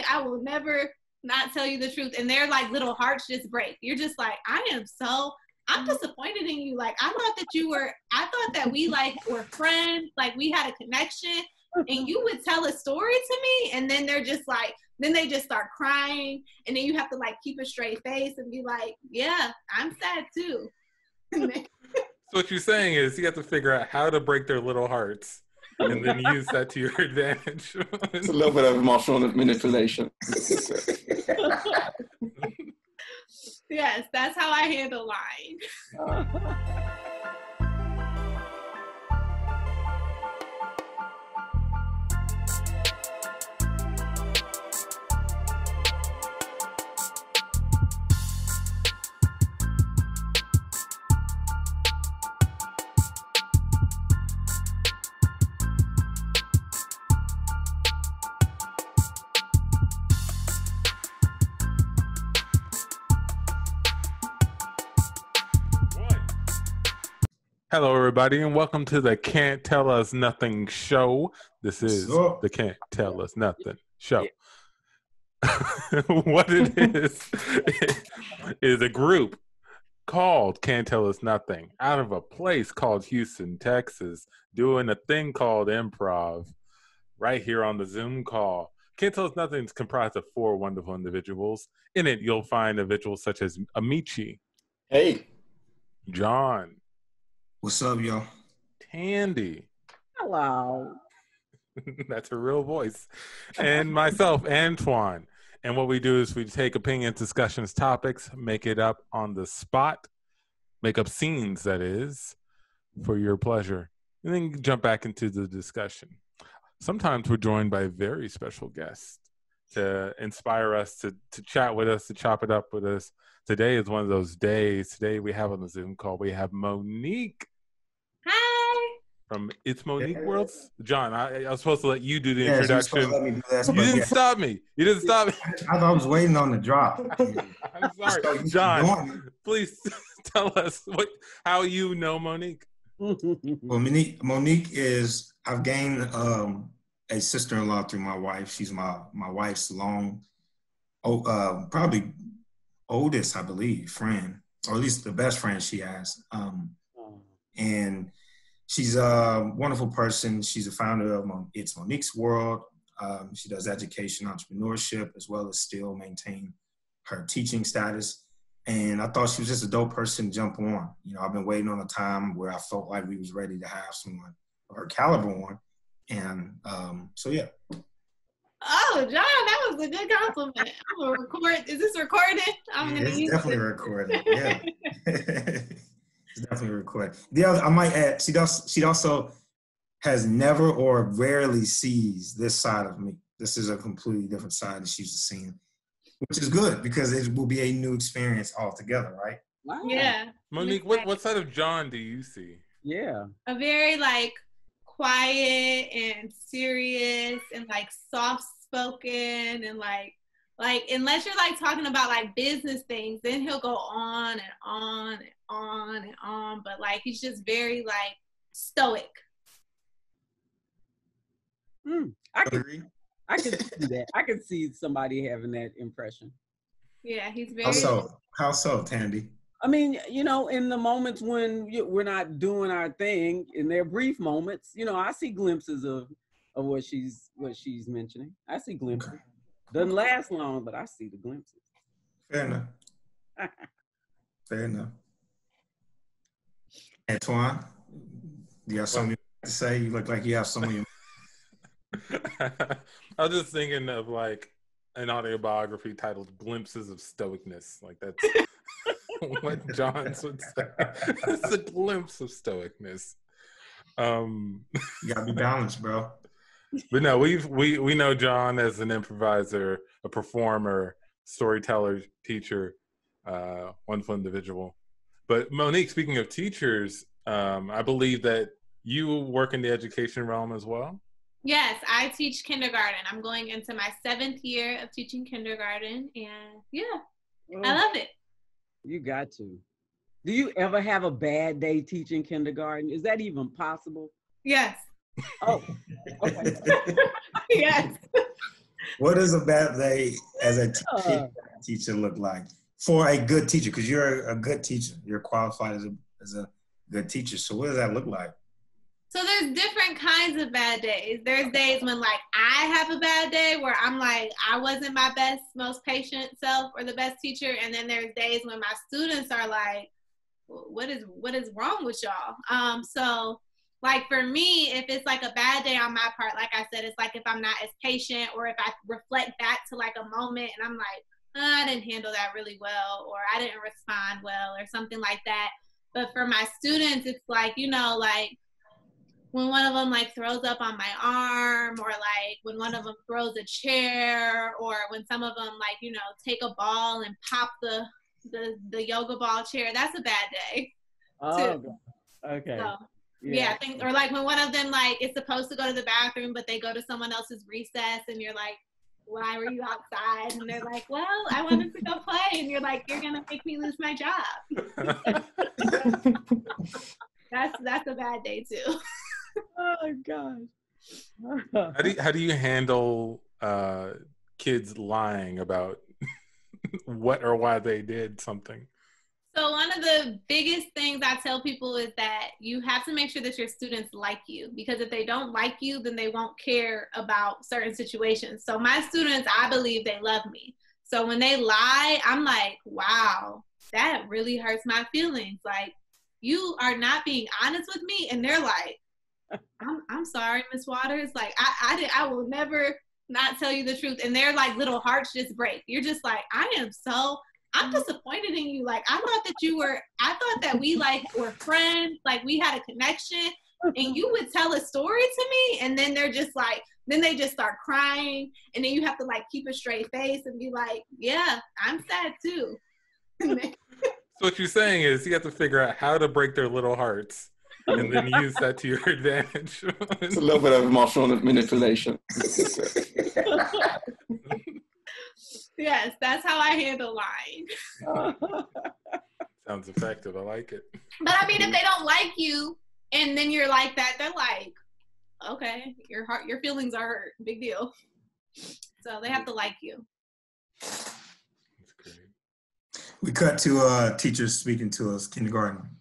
I will never not tell you the truth. And their like little hearts just break. You're just like, I'm disappointed in you. Like, I thought that we like were friends, like we had a connection, and you would tell a story to me, and then they're just like, then they just start crying, and then you have to like keep a straight face and be like, yeah, I'm sad too. So what you're saying is you have to figure out how to break their little hearts and then use that to your advantage. It's a little bit of emotional manipulation. Yes, that's how I handle lying. Hello, everybody, and welcome to the Can't Tell Us Nothing show. This is the Can't Tell Us Nothing show. What it is a group called Can't Tell Us Nothing out of a place called Houston, Texas, doing a thing called improv right here on the Zoom call. Can't Tell Us Nothing is comprised of 4 wonderful individuals. In it, you'll find individuals such as Amici. Hey. John. What's up, y'all? Tandy. Hello. That's her real voice. And myself, Antoine. And what we do is we take opinions, discussions, topics, make it up on the spot, make up scenes, that is, for your pleasure, and then jump back into the discussion. Sometimes we're joined by very special guests to inspire us, to chat with us, to chop it up with us. Today is one of those days. Today we have on the Zoom call, we have Monique. Hi. From ItsMoniquesWorld. John, I was supposed to let you do the introduction. You didn't stop me. You didn't stop me. I thought I was waiting on the drop. I'm sorry. John, please tell us how you know Monique. Well, Monique is, I've gained a sister-in-law through my wife. She's my wife's probably oldest, I believe, friend, or at least the best friend she has. And she's a wonderful person. She's a founder of ItsMoniquesWorld. She does education, entrepreneurship, as well as still maintain her teaching status. And I thought she was just a dope person to jump on. You know, I've been waiting on a time where I felt like we was ready to have someone of her caliber on. And so, yeah. Oh, John, that was a good compliment. I'm gonna record. Is this recorded? It's definitely recorded. Yeah. It's definitely recorded. The other, I might add, she also has never or rarely sees this side of me. This is a completely different side that she's seeing, which is good because it will be a new experience altogether, right? Wow. Yeah. Monique, what side of John do you see? Yeah. A very like quiet and serious and like soft spoken and like unless you're like talking about like business things, then he'll go on and on and on and on, but like he's just very like stoic. I can see that. I can see somebody having that impression. Yeah, he's very. How so, Tandy? I mean, you know, in the moments when we're not doing our thing, in their brief moments, you know, I see glimpses of what she's mentioning. I see glimpses. Okay. Doesn't last long, but I see the glimpses. Fair enough. Fair enough. Antoine, you have something to say? You look like you have something. I was just thinking of like an autobiography titled "Glimpses of Stoicness." Like that's what John's would say. It's a glimpse of stoicness. You gotta be balanced, bro. But no, we know John as an improviser, a performer, storyteller, teacher, wonderful individual. But Monique, speaking of teachers, I believe that you work in the education realm as well. Yes, I teach kindergarten. I'm going into my 7th year of teaching kindergarten, and I love it. You got to. Do you ever have a bad day teaching kindergarten? Is that even possible? Yes. Oh, okay. Yes. What does a bad day as a teacher look like for a good teacher? Because you're a good teacher. You're qualified as a good teacher. So what does that look like? So there's different kinds of bad days. There's days when like I have a bad day where I'm like, I wasn't my best, most patient self or the best teacher. And then there's days when my students are like, what is wrong with y'all? So like for me, if it's like a bad day on my part, like I said, it's like if I'm not as patient or if I reflect back to like a moment and I'm like, I didn't handle that really well, or I didn't respond well or something like that. But for my students, it's like, you know, like when one of them like throws up on my arm, or like when one of them throws a chair, or when some of them like, you know, take a ball and pop the yoga ball chair, that's a bad day. Oh, okay. So, yeah, I think, or like when one of them like is supposed to go to the bathroom, but they go to someone else's recess, and you're like, why were you outside? And they're like, well, I wanted to go play. And you're like, you're gonna make me lose my job. That's a bad day too. Oh gosh. How do you handle kids lying about what or why they did something? So one of the biggest things I tell people is that you have to make sure that your students like you, because if they don't like you, then they won't care about certain situations. So my students, I believe they love me. So when they lie, I'm like, wow, that really hurts my feelings. Like, you are not being honest with me. And they're like, I'm sorry, Miss Waters. Like, I will never not tell you the truth. And their like little hearts just break. You're just like, I'm disappointed in you. Like, I thought that we like were friends, like we had a connection, and you would tell a story to me, and then they're just like, then they just start crying, and then you have to like keep a straight face and be like, yeah, I'm sad too. So what you're saying is you have to figure out how to break their little hearts and then use that to your advantage. It's a little bit of emotional manipulation. Yes, that's how I handle lying. Sounds effective. I like it. But I mean, if they don't like you and then you're like that, they're like, okay, your feelings are hurt. Big deal. So they have to like you. That's great. We cut to teachers speaking to us, kindergarten.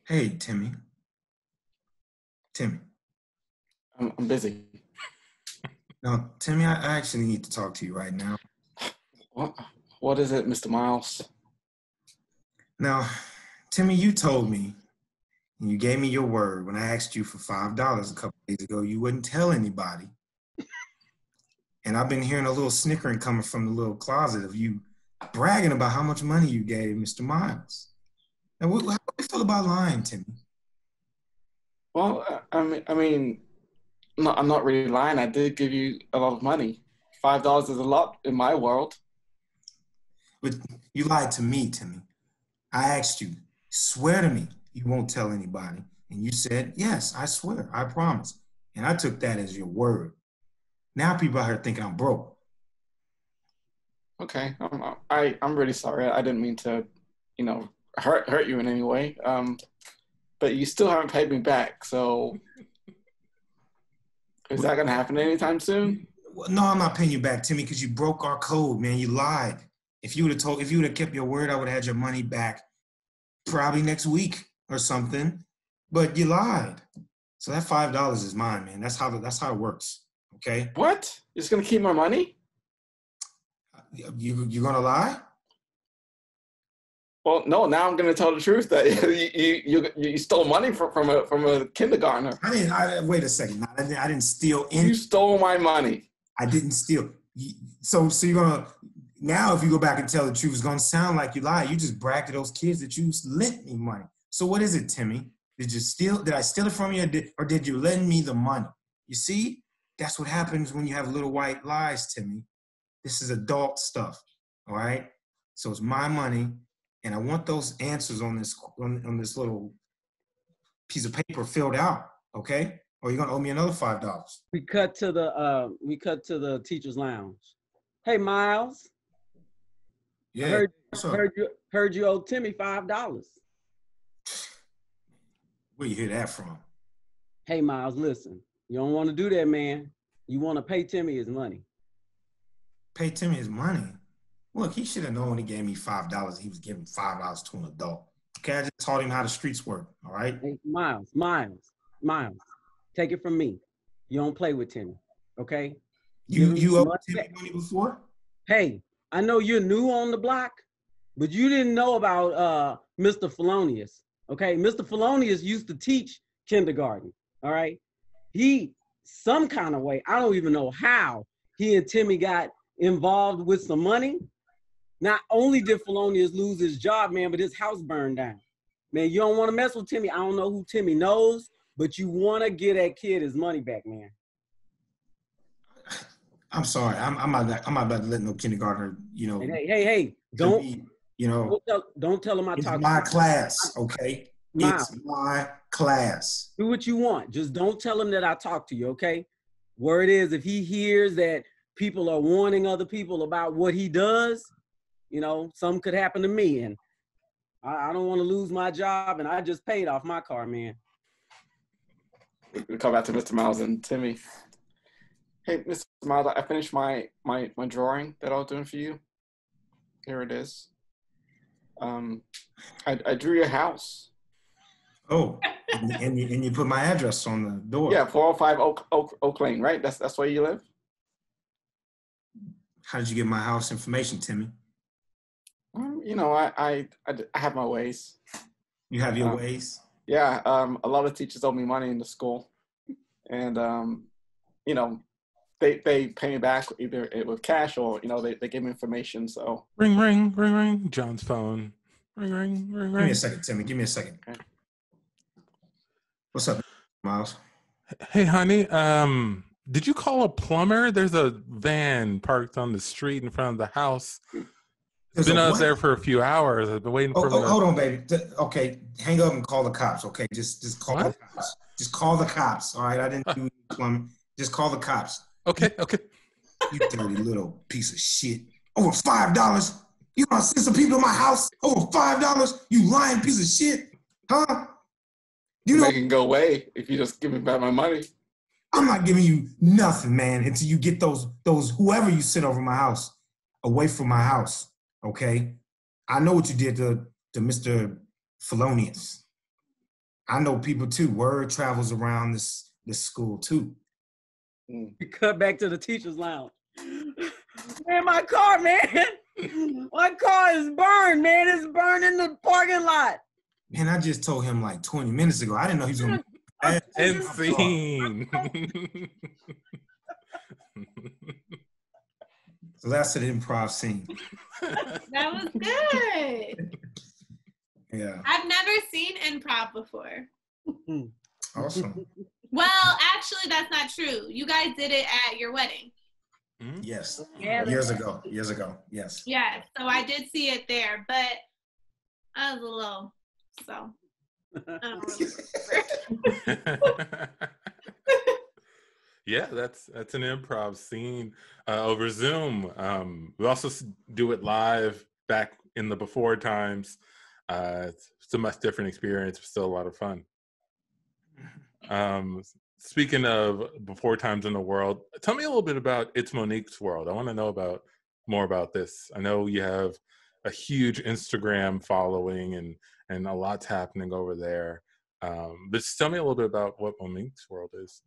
Hey, Timmy. I'm busy. No, Timmy, I actually need to talk to you right now. What is it, Mr. Miles? Now, Timmy, you told me, and you gave me your word when I asked you for $5 a couple days ago, you wouldn't tell anybody. And I've been hearing a little snickering coming from the little closet of you bragging about how much money you gave Mr. Miles. Now, how do you feel about lying, Timmy? Well, I mean, no, I'm not really lying. I did give you a lot of money. $5 is a lot in my world. But you lied to me, Timmy. I asked you, swear to me you won't tell anybody. And you said, yes, I swear, I promise. And I took that as your word. Now people out here thinking I'm broke. Okay, I'm really sorry. I didn't mean to, hurt you in any way. But you still haven't paid me back, so is that gonna happen anytime soon? Well, no, I'm not paying you back, Timmy, because you broke our code, man. You lied. If you would have kept your word, I would have had your money back probably next week or something. But you lied. So that $5 is mine, man. That's how it works. Okay? What? You're just gonna keep my money? You gonna lie? Well, no. Now I'm gonna tell the truth that you stole money from a kindergartner. Wait a second. I didn't steal any. You stole my money. I didn't steal. So you're gonna now if you go back and tell the truth, it's gonna sound like you lied. You just bragged to those kids that you lent me money. So what is it, Timmy? Did I steal it from you, or did you lend me the money? You see, that's what happens when you have little white lies, Timmy. This is adult stuff, all right? So it's my money, and I want those answers on this little piece of paper filled out, okay? Or you're gonna owe me another $5. We cut to the teacher's lounge. Hey, Miles. Yeah. Heard you owe Timmy $5. Where you hear that from? Hey, Miles, listen. You don't want to do that, man. You want to pay Timmy his money. Pay Timmy his money? Look, he should have known when he gave me $5, he was giving $5 to an adult. Okay, I just taught him how the streets work, all right? Hey, Miles, take it from me. You don't play with Timmy, okay? You owed Timmy money before? Hey, I know you're new on the block, but you didn't know about Mr. Felonious, okay? Mr. Felonious used to teach kindergarten, all right? He, some kind of way, I don't even know how, he and Timmy got involved with some money. Not only did Felonious lose his job, man, but his house burned down. Man, you don't want to mess with Timmy. I don't know who Timmy knows, but you want to get that kid his money back, man. I'm sorry. I'm not about to let no kindergartner, you know. Hey, don't, be, you know. Don't tell him I talked to you. It's my class, okay? Miles, it's my class. do what you want. Just don't tell him that I talked to you, okay? Word is, if he hears that people are warning other people about what he does, you know, something could happen to me, and I don't want to lose my job, and I just paid off my car, man. We come back to Mr. Miles and Timmy. Hey, Mr. Miles, I finished my drawing that I was doing for you. Here it is. I drew your house. Oh, and you put my address on the door. Yeah, 405 Oak Lane, right? That's where you live? How did you get my house information, Timmy? You know, I have my ways. You have your ways? Yeah, a lot of teachers owe me money in the school. And, you know, they pay me back either with cash or, you know, they give me information, so. Ring, ring, ring, ring. John's phone. Ring, ring, ring, ring. Give me a second, Timmy. Give me a second. Okay. What's up, Miles? Hey, honey, did you call a plumber? There's a van parked on the street in front of the house. It's been out there for a few hours. I've been waiting for him. Hold on, baby. Okay, hang up and call the cops. Okay, just call the cops. Just call the cops. All right, I didn't do plumbing. Just call the cops. Okay. You dirty little piece of shit. Over $5. You gonna send some people to my house over $5? You lying piece of shit, huh? You know, can go away if you just give me back my money. I'm not giving you nothing, man, until you get those whoever you sent over my house away from my house. Okay, I know what you did to Mr. Felonious. I know people too. Word travels around this school too. You cut back to the teacher's lounge. Man, my car, man. My car is burned, man. It's burned in the parking lot. Man, I just told him like 20 minutes ago. I didn't know he was going to end scene. So that's an improv scene. That was good. Yeah. I've never seen improv before. Awesome. Well, actually, that's not true. You guys did it at your wedding. Yes. Yeah, years ago. Yes. Yeah, so I did see it there, but I was a little, so I don't remember. Yeah, that's an improv scene over Zoom. We also do it live back in the before times. It's a much different experience, but still a lot of fun. Speaking of before times in the world, tell me a little bit about ItsMoniquesWorld. I want to know more about this. I know you have a huge Instagram following and a lot's happening over there. But just tell me a little bit about what ItsMoniquesWorld is.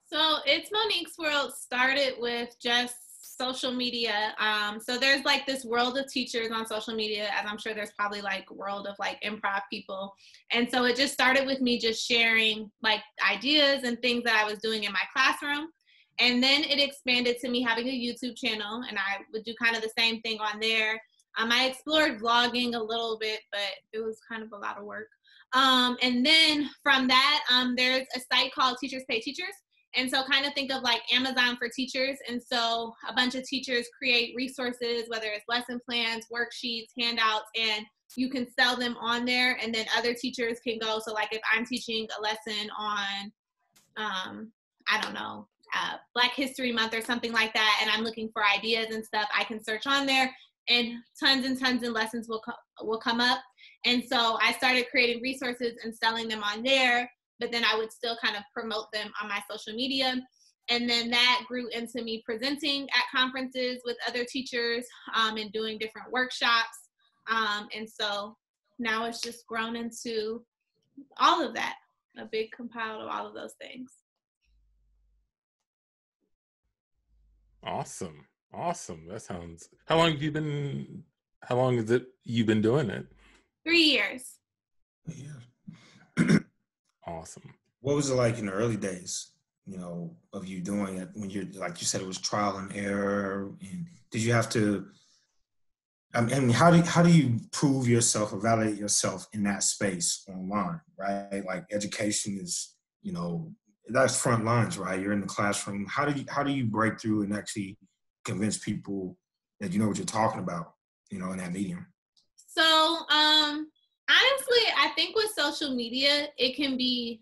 So ItsMoniquesWorld started with just social media. So there's like this world of teachers on social media, as I'm sure there's probably like world of like improv people. And so it just started with me just sharing like ideas and things that I was doing in my classroom. And then it expanded to me having a YouTube channel, and I would do kind of the same thing on there. I explored vlogging a little bit, but it was kind of a lot of work. And then from that, there's a site called Teachers Pay Teachers. And so kind of think of like Amazon for teachers. And so a bunch of teachers create resources, whether it's lesson plans, worksheets, handouts, and you can sell them on there. And then other teachers can go. So like if I'm teaching a lesson on, I don't know, Black History Month or something like that, and I'm looking for ideas and stuff, I can search on there and tons of lessons will come up. And so I started creating resources and selling them on there. But then I would still kind of promote them on my social media. And then that grew into me presenting at conferences with other teachers and doing different workshops. And so now it's just grown into all of that, a big compile of all of those things. Awesome. That sounds, how long has you been doing it? 3 years. Yeah. Awesome. What was it like in the early days, of you doing it when you're, like you said, it was trial and error? And did you have to, I mean, how do you prove yourself or validate yourself in that space online, right? Like education is, that's front lines, right? You're in the classroom. How do you break through and actually convince people that you know what you're talking about, in that medium? So, honestly, I think with social media, it can be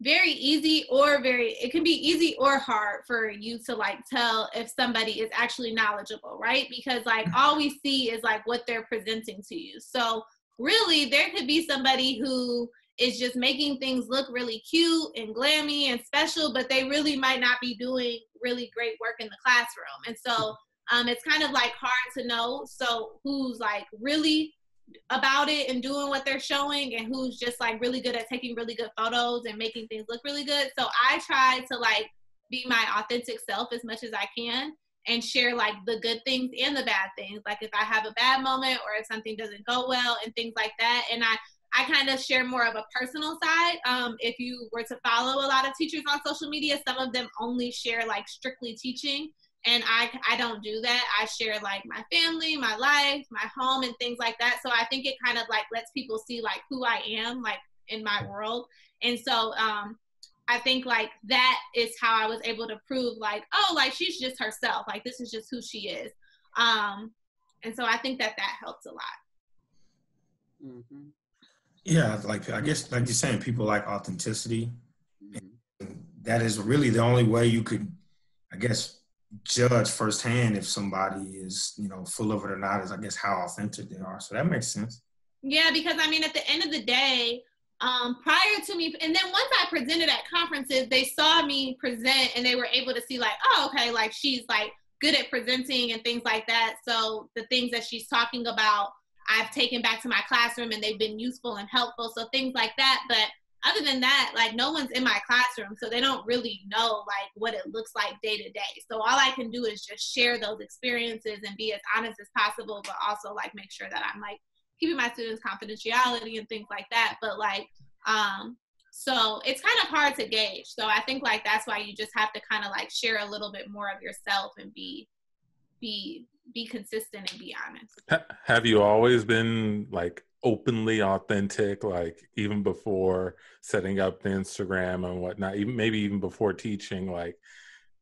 very easy it can be easy or hard for you to like tell if somebody is actually knowledgeable, right? Because like all we see is like what they're presenting to you. So really there could be somebody who is just making things look really cute and glammy and special, but they really might not be doing really great work in the classroom. And so it's kind of like hard to know. So who's like really about it and doing what they're showing and who's just like really good at taking really good photos and making things look really good. So I try to like be my authentic self as much as I can and share like the good things and the bad things. Like if I have a bad moment or if something doesn't go well and things like that. And I kind of share more of a personal side. If you were to follow a lot of teachers on social media, some of them only share like strictly teaching. And I don't do that. I share like my family, my life, my home and things like that. So I think it kind of like lets people see like who I am like in my world. And so I think like that is how I was able to prove like, oh, like she's just herself. Like this is just who she is. And so I think that helps a lot. Mm-hmm. Yeah, like I guess like you're saying, people like authenticity. And that is really the only way you could, I guess, judge firsthand if somebody is, full of it or not, is I guess how authentic they are. So that makes sense. Yeah, because I mean, at the end of the day, prior to me, and then once I presented at conferences, they saw me present and they were able to see like, oh, okay, like she's like good at presenting and things like that. So the things that she's talking about, I've taken back to my classroom and they've been useful and helpful. So things like that. But other than that, like no one's in my classroom, so they don't really know like what it looks like day to day. So all I can do is just share those experiences and be as honest as possible, but also like make sure that I'm like keeping my students' confidentiality and things like that. But like, so it's kind of hard to gauge. So I think like that's why you just have to kind of like share a little bit more of yourself and be consistent and be honest. Have you always been like openly authentic, like even before setting up the Instagram and whatnot, maybe even before teaching? Like,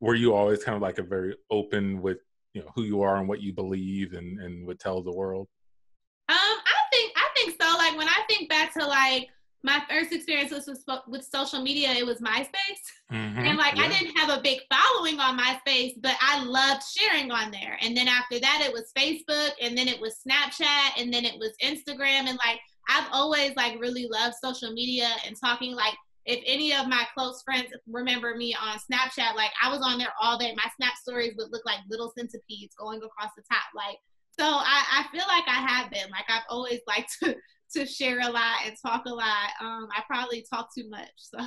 were you always kind of like a very open with who you are and what you believe and would tell the world? I think so. Like when I think back to like my first experience with social media, it was MySpace. Mm-hmm. And like, yeah. I didn't have a big following on MySpace, but I loved sharing on there. And then after that, it was Facebook, and then it was Snapchat, and then it was Instagram. And like, I've always like really loved social media and talking. Like if any of my close friends remember me on Snapchat, like I was on there all day. My Snap stories would look like little centipedes going across the top. Like, so I feel like I have been, like I've always liked to share a lot and talk a lot. I probably talk too much, so.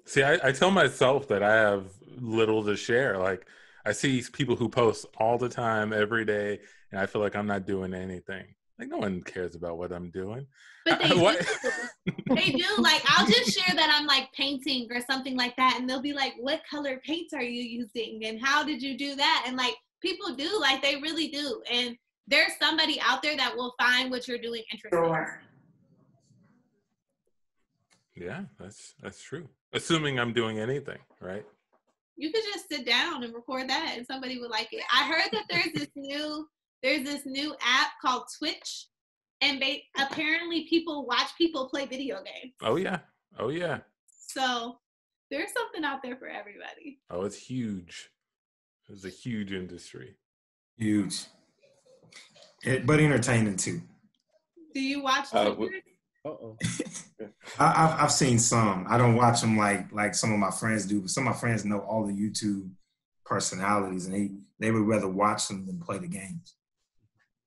See, I tell myself that I have little to share. Like I see people who post all the time, every day, and I feel like I'm not doing anything. Like no one cares about what I'm doing. But they do. They do. Like I'll just share that I'm like painting or something like that, and they'll be like, "What color paints are you using? And how did you do that?" And like people do, like they really do. And there's somebody out there that will find what you're doing interesting. Sure. Yeah, that's true. Assuming I'm doing anything, right? You could just sit down and record that and somebody would like it. I heard that there's this new app called Twitch, and apparently people watch people play video games. Oh yeah. So there's something out there for everybody. Oh, it's huge. It's a huge industry. Huge. But entertaining too. Do you watch Uh-oh. I've seen some. I don't watch them like some of my friends do, but some of my friends know all the YouTube personalities, and they would rather watch them than play the games.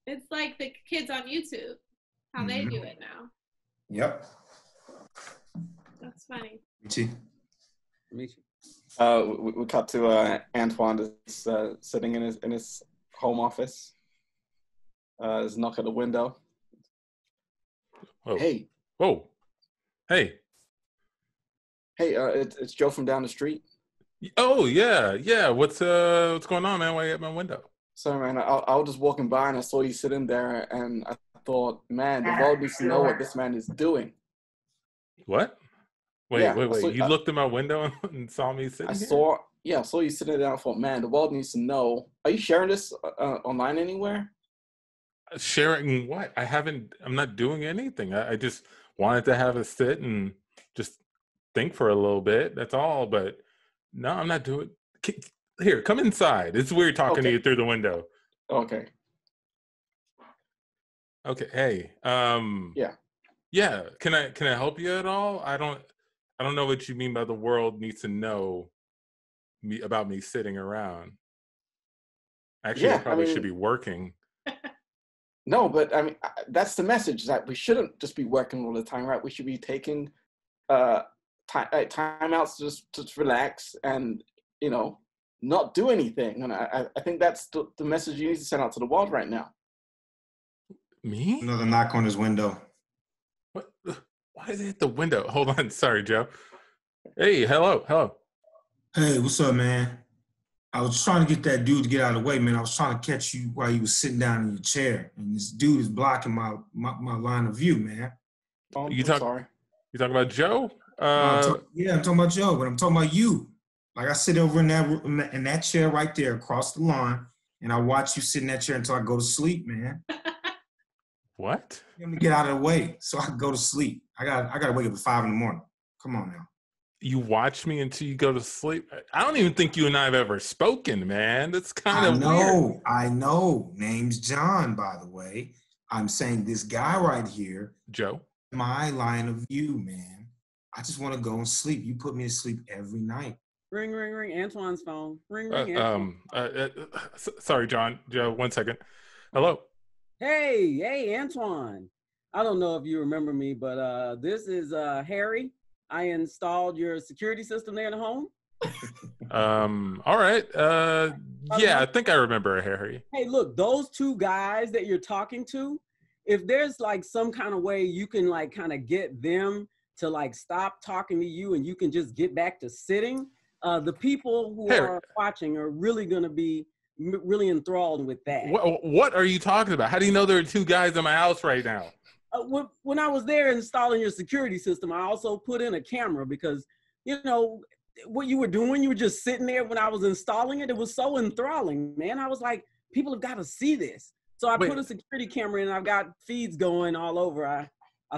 It's like the kids on YouTube, how they do it now. Yep. That's funny. Me too. We cut to Antoine is sitting in his home office. There's a knock at the window. Whoa. Hey. Whoa. Hey. Hey, it's Joe from down the street. Oh yeah. What's going on, man? Why you at my window? Sorry, man. I was just walking by and I saw you sitting there, and I thought, man, the world needs to know what this man is doing. What? Wait. You looked in my window and saw me sitting here? I saw you sitting there. I thought, man, the world needs to know. Are you sharing this online anywhere? Sharing what? I'm not doing anything. I just wanted to have a sit and just think for a little bit. That's all. But no, I'm not doing. Here, come inside. It's weird talking to you through the window. Okay. Okay. Hey. Yeah. Yeah. Can I help you at all? I don't know what you mean by the world needs to know about me sitting around. Actually, I probably should be working. No, but I mean, that's the message, that we shouldn't just be working all the time, right? We should be taking time outs to relax and, not do anything. And I think that's the message you need to send out to the world right now. Me? Another knock on his window. What? Why is it at the window? Hold on. Sorry, Joe. Hey, hello. Hey, what's up, man? I was trying to get that dude to get out of the way, man. I was trying to catch you while you was sitting down in your chair, and this dude is blocking my line of view, man. Oh, sorry. You talking about Joe? I'm talking about Joe, but I'm talking about you. Like, I sit over in that chair right there across the lawn, and I watch you sit in that chair until I go to sleep, man. What? Let me get out of the way so I can go to sleep. I gotta wake up at 5 a.m. Come on now. You watch me until you go to sleep? I don't even think you and I have ever spoken, man. That's kind of weird. I know. Name's John, by the way. I'm saying this guy right here, Joe, my line of view, man. I just want to go and sleep. You put me to sleep every night. Ring, ring, ring. Antoine's phone. Ring, ring. Antoine. Sorry, John. Joe, 1 second. Hello. Hey, Antoine. I don't know if you remember me, but this is Harry. I installed your security system there in the home. All right. Yeah, I think I remember Harry. Hey, look, those two guys that you're talking to, if there's like some kind of way you can like kind of get them to like stop talking to you and you can just get back to sitting, the people who are watching are really going to be really enthralled with that. What are you talking about? How do you know there are two guys in my house right now? When I was there installing your security system, I also put in a camera because, what you were doing, you were just sitting there when I was installing it. It was so enthralling, man. I was like, people have got to see this. So I put a security camera in and I've got feeds going all over. I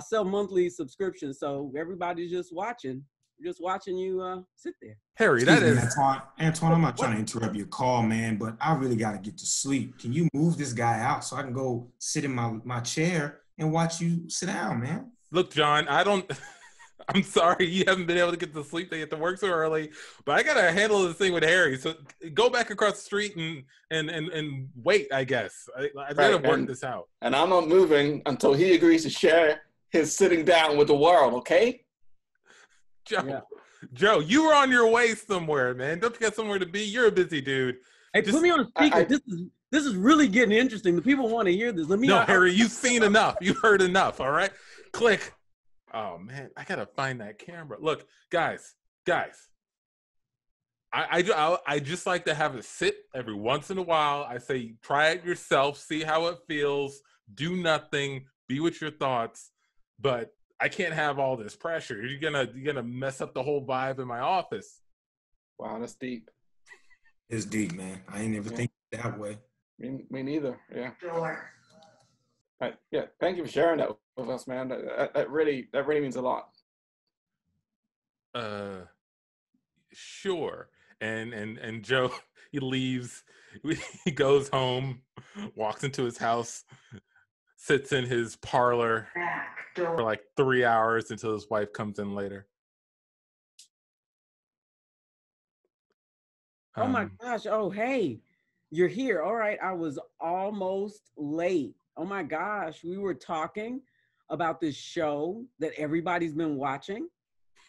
sell monthly subscriptions. So everybody's just watching you sit there. Harry, that is... Antoine, I'm not trying to interrupt your call, man, but I really got to get to sleep. Can you move this guy out so I can go sit in my chair and watch you sit down, man? Look, John, I'm sorry you haven't been able to get to sleep. They get to work so early, but I gotta handle this thing with Harry. So go back across the street and wait. I guess I gotta work this out. And I'm not moving until he agrees to share his sitting down with the world. Okay, Joe, you were on your way somewhere, man. Don't you got somewhere to be? You're a busy dude. Hey, put me on speaker. This is really getting interesting. The people want to hear this. Harry, you've seen enough. You've heard enough. All right, click. Oh man, I gotta find that camera. Look, guys. I just like to have a sit every once in a while. I say, try it yourself, see how it feels. Do nothing. Be with your thoughts. But I can't have all this pressure. You're gonna mess up the whole vibe in my office. Wow, that's deep. It's deep, man. I ain't never think that way. Me neither. Yeah. Sure. Yeah. Thank you for sharing that with us, man. That really means a lot. Sure. And Joe, he leaves. He goes home, walks into his house, sits in his parlor for like 3 hours until his wife comes in later. Oh my gosh. Oh, hey, you're here. All right. I was almost late. Oh my gosh. We were talking about this show that everybody's been watching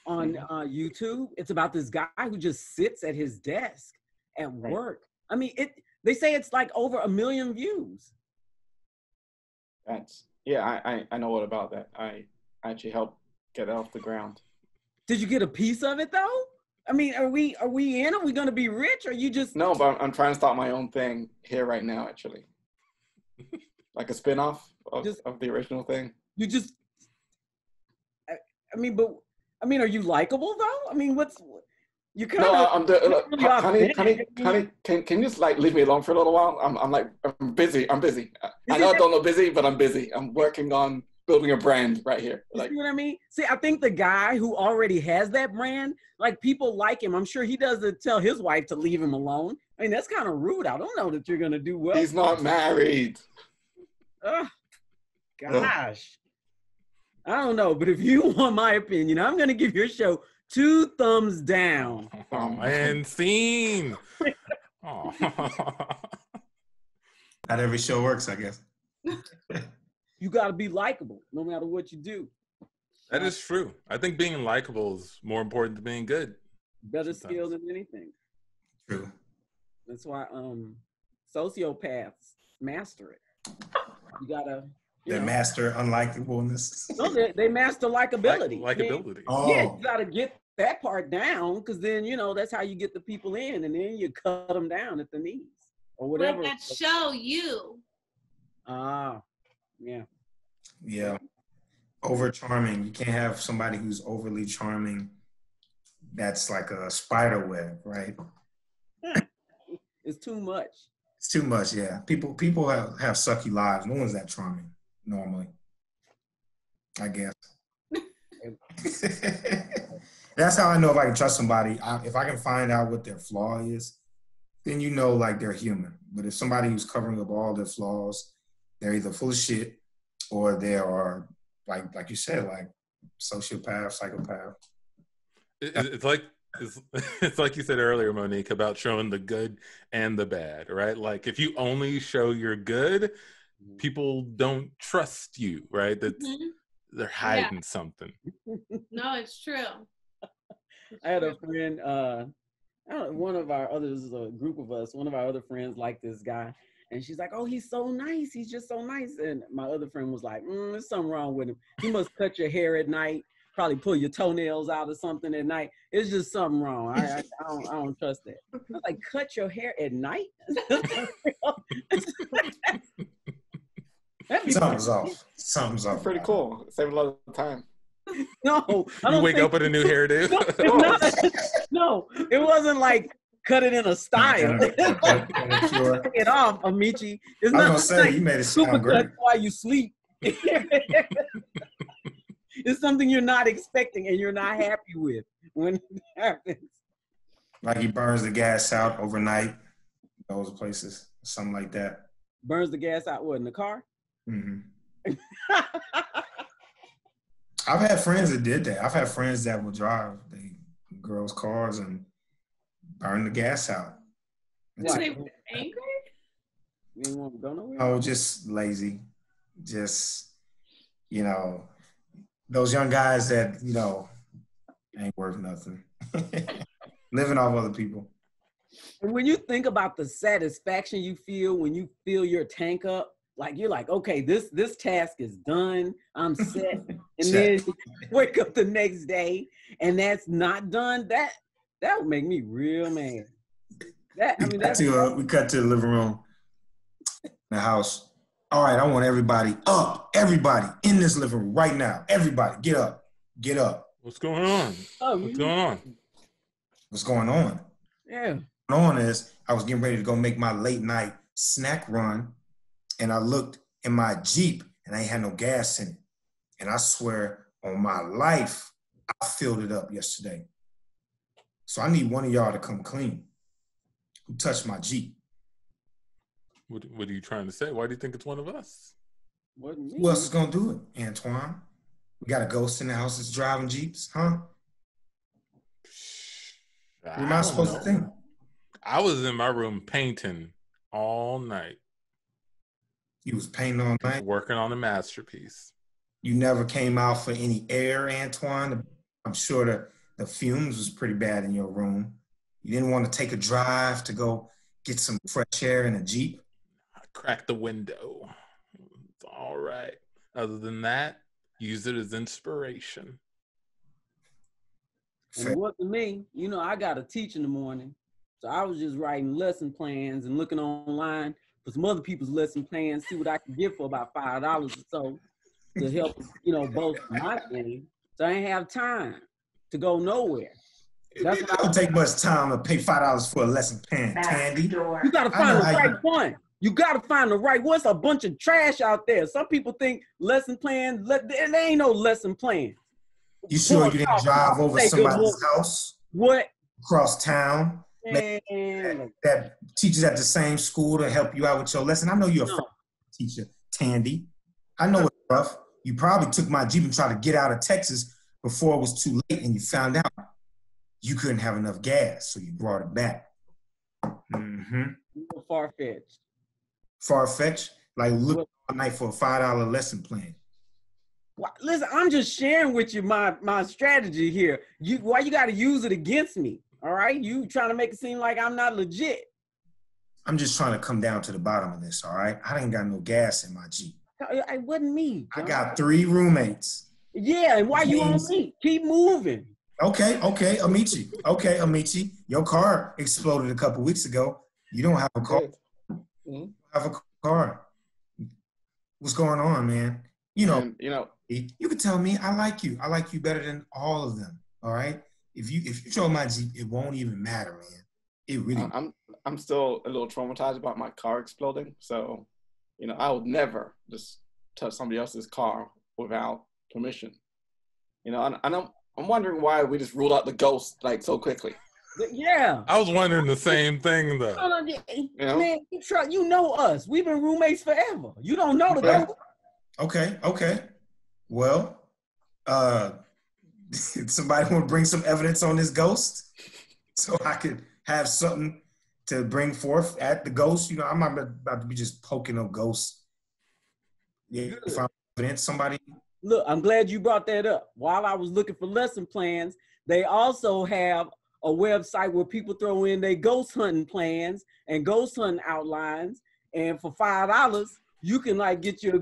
on YouTube. It's about this guy who just sits at his desk at work. I mean, they say it's like over 1 million views. I know what about that. I actually helped get it off the ground. Did you get a piece of it though? I mean, are we in? Are we going to be rich? Or you just... No, but I'm trying to start my own thing here right now, actually. Like a spin-off of the original thing. You just... I mean, are you likable though? I mean, you kind of... No, honey, can you just like leave me alone for a little while? I'm busy. I know I don't look busy, but I'm busy. I'm working on building a brand right here. You see what I mean? See, I think the guy who already has that brand, like people like him. I'm sure he doesn't tell his wife to leave him alone. I mean, that's kind of rude. I don't know that you're going to do well. He's not married. Gosh. I don't know, but if you want my opinion, I'm going to give your show 2 thumbs down. And scene. Not every show works, I guess. You got to be likable no matter what you do. That is true. I think being likable is more important than being good. Better skill than anything. True. That's why sociopaths master it. You gotta... They master unlikableness. No, they master likability. Likability. Yeah, you gotta get that part down, because then that's how you get the people in, and then you cut them down at the knees or whatever. Let that show you. Yeah. Over charming. You can't have somebody who's overly charming. That's like a spider web, right? It's too much. It's too much. Yeah. People have sucky lives. No one's that charming normally, I guess. That's how I know if I can trust somebody. If I can find out what their flaw is, then like they're human. But if somebody who's covering up all their flaws, they're either full of shit or they are like you said, like sociopath, psychopath. It's like you said earlier, Monique, about showing the good and the bad, right? Like if you only show your good, people don't trust you, right? They're hiding something. No, it's true. I had a friend, one of our others, a group of us, one of our other friends liked this guy. And she's like, oh, he's so nice. He's just so nice. And my other friend was like, there's something wrong with him. He must cut your hair at night, probably pull your toenails out or something at night. It's just something wrong. I don't trust that. I was like, cut your hair at night? Something's off. Something's off. Pretty cool. Save a lot of time. No, you wake up with a new hairdo. No, it wasn't like cut it in a style. Take it off, Amici. It's I was gonna say, you made it sound great. That's why you sleep. It's something you're not expecting and you're not happy with when it happens. Like he burns the gas out overnight, those places, something like that. Burns the gas out, what, in the car? Mm-hmm. I've had friends that did that. I've had friends that would drive girls' cars and burn the gas out. Were they angry? You didn't want to go nowhere? Oh, just lazy. Just, those young guys that, ain't worth nothing. Living off other people. And when you think about the satisfaction you feel when you fill your tank up, like you're like, okay, this task is done, I'm set, and then you wake up the next day and that's not done, that would make me real mad. We cut to the living room, the house. All right, I want everybody up, everybody in this living room right now. Everybody, get up. What's going on? What's going on? What's going on? Yeah. What's going on is I was getting ready to go make my late night snack run, and I looked in my Jeep and I ain't had no gas in it. And I swear on my life, I filled it up yesterday. So I need one of y'all to come clean. Who touched my Jeep? What are you trying to say? Why do you think it's one of us? Wasn't me. Who else is gonna do it, Antoine? We got a ghost in the house that's driving Jeeps, huh? What am I supposed to think? I was in my room painting all night. You was painting all night? Working on a masterpiece. You never came out for any air, Antoine? I'm sure the fumes was pretty bad in your room. You didn't want to take a drive to go get some fresh air in a Jeep? I cracked the window. It's all right. Other than that, use it as inspiration. And it wasn't me. You know, I got to teach in the morning. So I was just writing lesson plans and looking online for some other people's lesson plans, see what I could get for about $5 or so to help, you know, both my thing. So I ain't have time to go nowhere. That's it don't take much time to pay $5 for a lesson plan, Tandy. You got to find the right one. You got to find the right one. It's a bunch of trash out there. Some people think lesson plans, there ain't no lesson plan. You sure you didn't drive over somebody's house? What? Across town? That teachers at the same school to help you out with your lesson? I know you're a teacher, Tandy. I know it's rough. You probably took my Jeep and tried to get out of Texas before it was too late and you found out you couldn't have enough gas, so you brought it back. Mm-hmm. Far-fetched. Far-fetched? Like look all night for a $5 lesson plan. Well, listen, I'm just sharing with you my strategy here. Why you got to use it against me? All right, you trying to make it seem like I'm not legit. I'm just trying to come down to the bottom of this. All right, I ain't got no gas in my Jeep. It wasn't me, John. I got 3 roommates. Yeah, and why you on me? Keep moving. Okay, Amici. Okay, Amici. Your car exploded a couple weeks ago. You don't have a car. Mm-hmm. Have a car. What's going on, man? You know, you could tell me I like you. I like you better than all of them. All right. If you show my Jeep, it won't even matter, man. It really. I'm still a little traumatized about my car exploding. So, I would never just touch somebody else's car without permission. And I'm wondering why we just ruled out the ghost like so quickly. Yeah. I was wondering the same thing though. Man, you know us. We've been roommates forever. You don't know the ghost. Okay. Well, somebody want to bring some evidence on this ghost so I could have something to bring forth at the ghost? I'm not about to be just poking no ghosts. Yeah, if I'm evidence, somebody. Look, I'm glad you brought that up. While I was looking for lesson plans, they also have a website where people throw in their ghost hunting plans and ghost hunting outlines. And for $5, you can get you a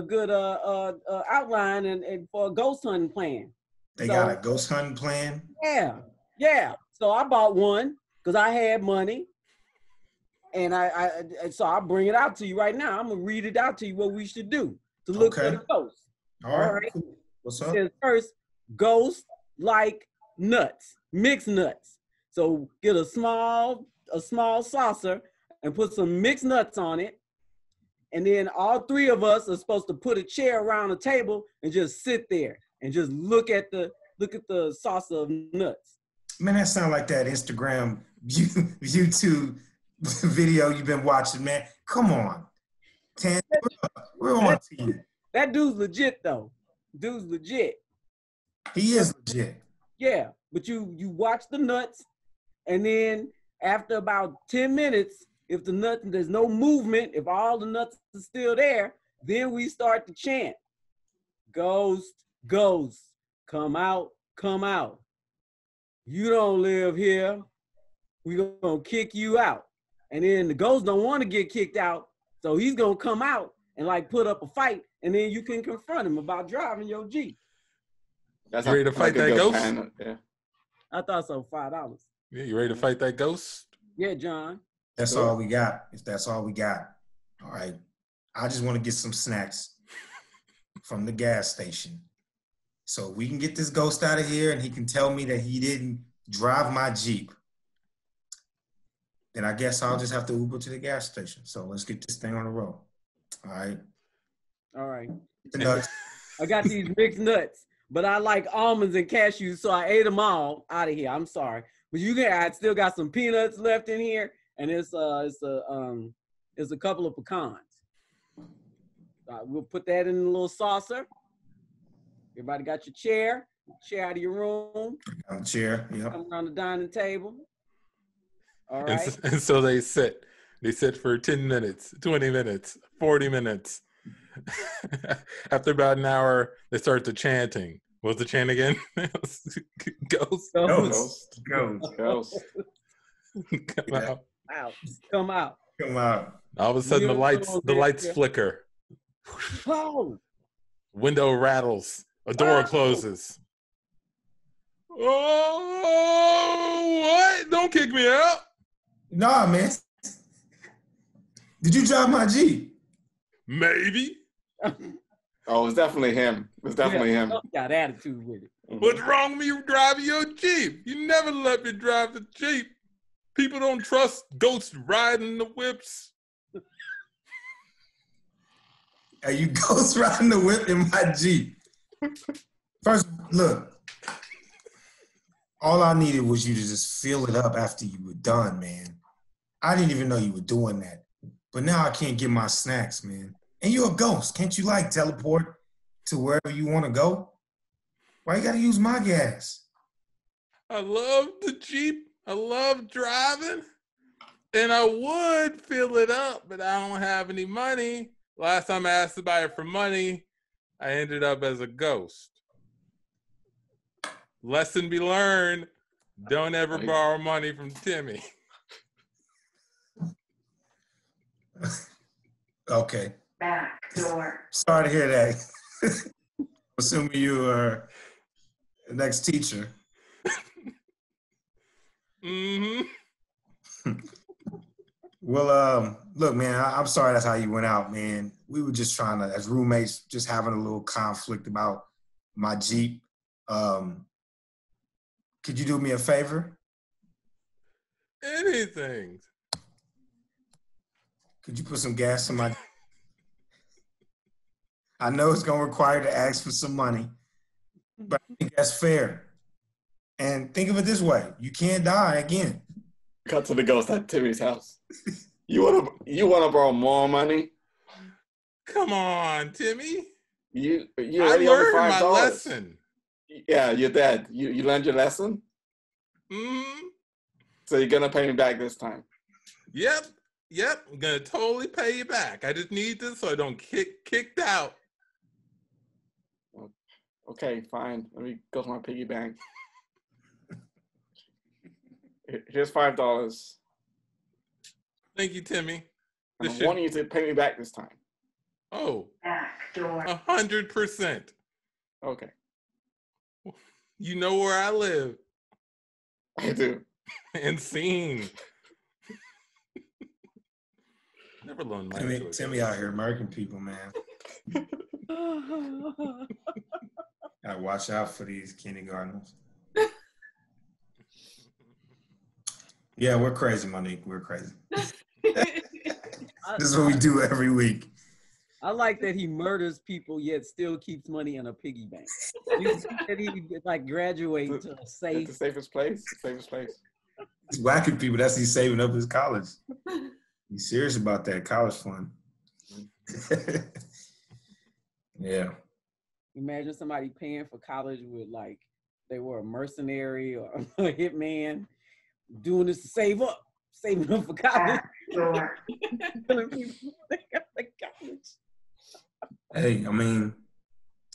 good outline and for a ghost hunting plan. They got a ghost hunting plan? Yeah. So I bought one because I had money. And so I'll bring it out to you right now. I'm going to read it out to you what we should do to look for the ghost. All right. Cool. What's up? It says first, ghost like nuts, mixed nuts. So get a small saucer and put some mixed nuts on it. And then all 3 of us are supposed to put a chair around the table and just sit there and just look at the saucer of nuts. Man, that sounds like that Instagram YouTube video you've been watching, man. Come on. We're on to you. That dude's legit though. Dude's legit. He is legit. Yeah, but you watch the nuts, and then after about 10 minutes, if there's no movement, if all the nuts are still there, then we start to chant, "Ghost, ghost, come out, come out. You don't live here. We're gonna kick you out." And then the ghost don't want to get kicked out, so he's gonna come out and put up a fight, and then you can confront him about driving your Jeep. That's ready to fight that ghost? Yeah. I thought so. $5. Yeah, you ready to fight that ghost? Yeah, John. That's all we got. If that's all we got. All right. I just want to get some snacks from the gas station. So we can get this ghost out of here and he can tell me that he didn't drive my Jeep. Then I guess I'll just have to Uber to the gas station. So let's get this thing on the road. All right. All right. The nuts. I got these mixed nuts, but I like almonds and cashews, so I ate them all out of here. I'm sorry. But I still got some peanuts left in here, and it's a couple of pecans. We'll put that in a little saucer. Everybody got your chair out of your room. Chair, yep. Come around the dining table. All right. And so they sit. They sit for 10 minutes, 20 minutes, 40 minutes. After about an hour, they start the chanting. What's the chant again? Ghost. Ghost. Come out. Come out. Come out. All of a sudden, the lights flicker. Oh. Window rattles. A door closes. Oh, what? Don't kick me out. Nah, man. Did you drive my Jeep? Maybe. Oh, it's definitely him. It's definitely him. Got attitude with it. What's wrong with you driving your Jeep? You never let me drive the Jeep. People don't trust ghosts riding the whips. Are you ghost riding the whip in my Jeep? First, look. All I needed was you to just fill it up after you were done, man. I didn't even know you were doing that. But now I can't get my snacks, man. And you're a ghost. Can't you, like, teleport to wherever you want to go? Why you got to use my gas? I love the Jeep. I love driving. And I would fill it up, but I don't have any money. Last time I asked to buy it for money, I ended up as a ghost. Lesson be learned. Don't ever borrow money from Timmy. Okay. Back door. Sorry to hear that. Assuming you are the next teacher. Mm-hmm. Well, look, man, I'm sorry that's how you went out, man. We were just trying to, as roommates, just having a little conflict about my Jeep. Could you do me a favor? Anything. Could you put some gas in my... I know it's going to require to ask for some money, but I think that's fair. And think of it this way. You can't die again. Cut to the ghost at Timmy's house. You wanna borrow more money? Come on, Timmy. You I learned my lesson. Yeah, you're dead. You learned your lesson? Mm-hmm. So you're gonna pay me back this time? Yep. I'm gonna totally pay you back. I just need this so I don't get kicked out. Okay, fine. Let me go to my piggy bank. Here's $5. Thank you, Timmy. I want you to pay me back this time. Oh. Back door. 100%. Okay. You know where I live. I do. And seen. Never loaned my Timmy out here murking people, man. Gotta watch out for these kindergartners. Yeah, we're crazy, Monique. We're crazy. This is what we do every week. I like that he murders people yet still keeps money in a piggy bank. You see that he like graduate to a safe. It's the safest place. Safest place. He's whacking people. That's he's saving up his college. He's serious about that college fund. Yeah. Imagine somebody paying for college with like they were a mercenary or a hitman doing this to saving up for college. Door. Killing people for college. Hey, I mean,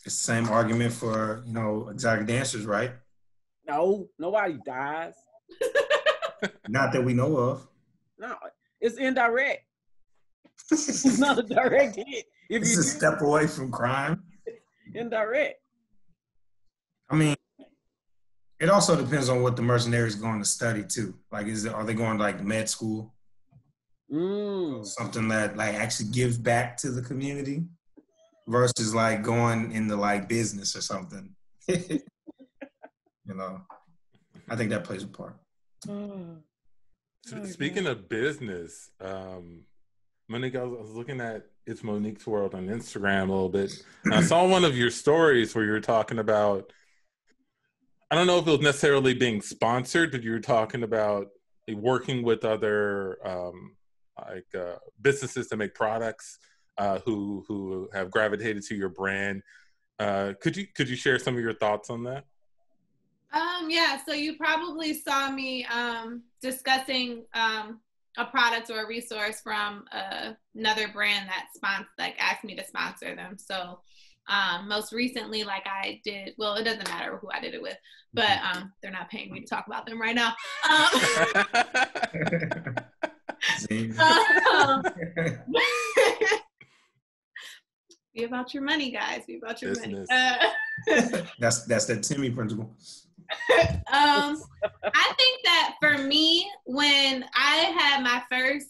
it's the same argument for, exotic dancers, right? No, nobody dies. Not that we know of. No, it's indirect. It's not a direct hit. If It's you a step away from crime. Indirect. I mean, it also depends on what the mercenary is going to study too. Like, are they going to like med school? Something that like actually gives back to the community versus like going into like business or something. I think that plays a part. Speaking of business, Monique, I was looking at ItsMoniquesWorld on Instagram a little bit. And I saw one of your stories where you were talking about, I don't know if it was necessarily being sponsored, but you were talking about working with other businesses to make products. who have gravitated to your brand. Could you share some of your thoughts on that? Yeah, so you probably saw me discussing a product or a resource from another brand that asked me to sponsor them. So most recently, like I did, well, it doesn't matter who I did it with, but they're not paying me to talk about them right now. Be about your money, guys. Be about your Business. money. That's that Timmy principle. I think that for me, when I had my first,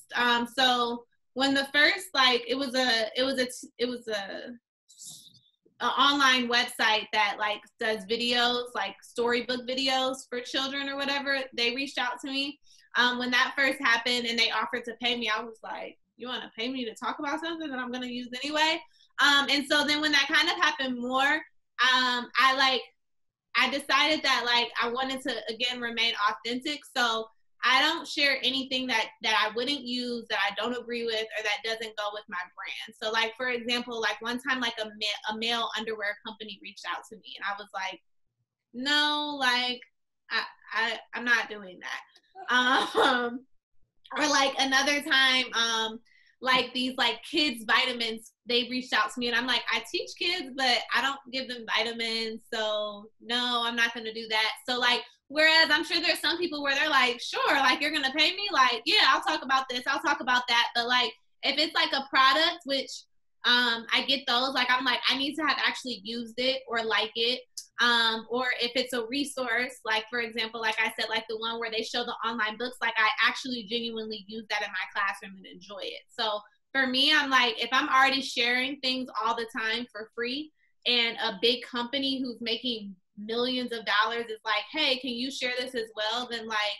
so when the first, like, it was a online website that like does videos, like storybook videos for children or whatever. They reached out to me when that first happened, and they offered to pay me. I was like, you want to pay me to talk about something that I'm going to use anyway? And so then when that kind of happened more, I decided that like I wanted to again remain authentic. So I don't share anything that I wouldn't use, that I don't agree with, or that doesn't go with my brand. So like, for example, like one time, like a male underwear company reached out to me, and I was like, no, like I'm not doing that. Or like another time, like these like kids vitamins, they reached out to me, and I'm like, I teach kids, but I don't give them vitamins, so no, I'm not gonna do that. So like, whereas I'm sure there's some people where they're like, sure, like you're gonna pay me, like, yeah, I'll talk about this, I'll talk about that. But like, if it's like a product, which I get those, like I'm like, I need to have actually used it or like it. Or if it's a resource, like for example, like I said, like the one where they show the online books, like I actually genuinely use that in my classroom and enjoy it. So for me, I'm like, if I'm already sharing things all the time for free, and a big company who's making millions of dollars is like, hey, can you share this as well? Then like,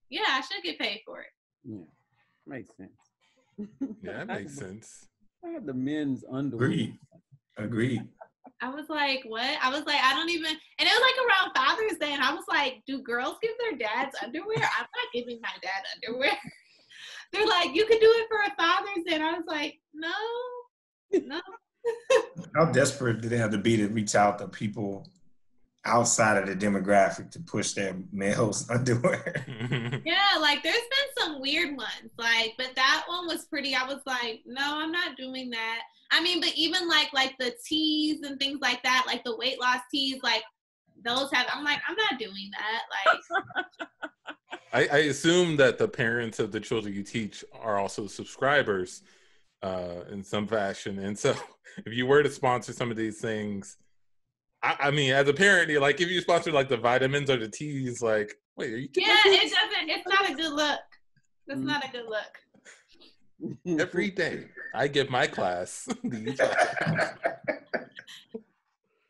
yeah, I should get paid for it. Yeah, makes sense. Yeah, that makes sense. I had the men's underwear. Agreed. I was like, what? I was like, I don't even, and it was like around Father's Day, and I was like, do girls give their dads underwear? I'm not giving my dad underwear. They're like, you could do it for a Father's Day. And I was like, no. How desperate do they have to be to reach out to people outside of the demographic to push their males underwear? Yeah, like there's been some weird ones, like, but that one was pretty. I was like, no, I'm not doing that. I mean, but even like the teas and things like that, like the weight loss teas, like those have, I'm like, I'm not doing that. Like, I assume that the parents of the children you teach are also subscribers in some fashion. And so if you were to sponsor some of these things, I mean, as a parent, you're like, if you sponsor like the vitamins or the teas, like, wait, are you kidding? Yeah, it's not a good look. It's not a good look. Every day I give my class these.